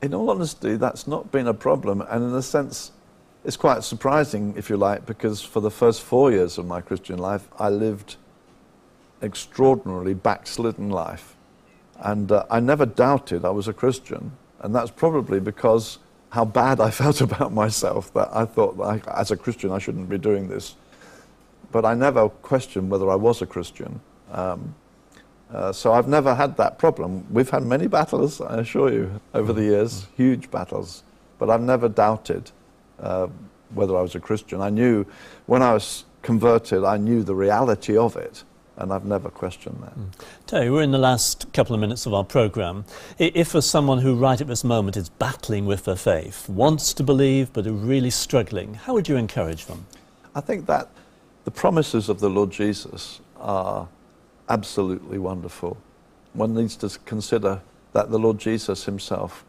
In all honesty, that's not been a problem, and in a sense, it's quite surprising, if you like, because for the first 4 years of my Christian life, I lived extraordinarily backslidden life. And I never doubted I was a Christian, and that's probably because how bad I felt about myself, that I thought that as a Christian I shouldn't be doing this. But I never questioned whether I was a Christian. So I've never had that problem. We've had many battles, I assure you, over the years, huge battles, but I've never doubted whether I was a Christian. I knew, when I was converted, I knew the reality of it, and I've never questioned that. Terry, we're in the last couple of minutes of our programme. If for someone who right at this moment is battling with their faith, wants to believe but are really struggling, how would you encourage them? I think that the promises of the Lord Jesus are absolutely wonderful. One needs to consider that the Lord Jesus himself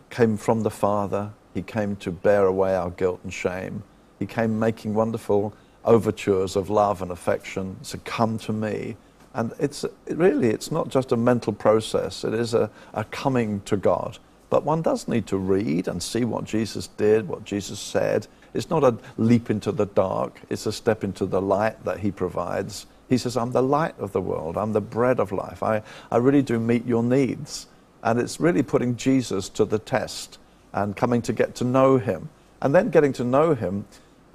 came from the Father. He came to bear away our guilt and shame. He came making wonderful overtures of love and affection. So come to me. And it's not just a mental process. It is a coming to God. But one does need to read and see what Jesus did, what Jesus said. It's not a leap into the dark. It's a step into the light that he provides. He says, I'm the light of the world. I'm the bread of life. I really do meet your needs. And it's really putting Jesus to the test and coming to get to know him. And then getting to know him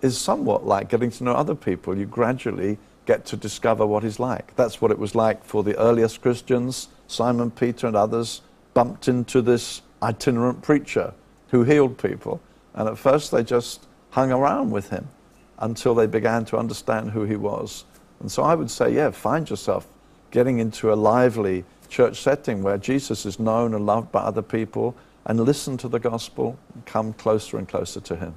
is somewhat like getting to know other people. You gradually get to discover what he's like. That's what it was like for the earliest Christians. Simon Peter and others bumped into this itinerant preacher who healed people. And at first they just hung around with him until they began to understand who he was. And so I would say, yeah, find yourself getting into a lively church setting where Jesus is known and loved by other people, and listen to the gospel and come closer and closer to him.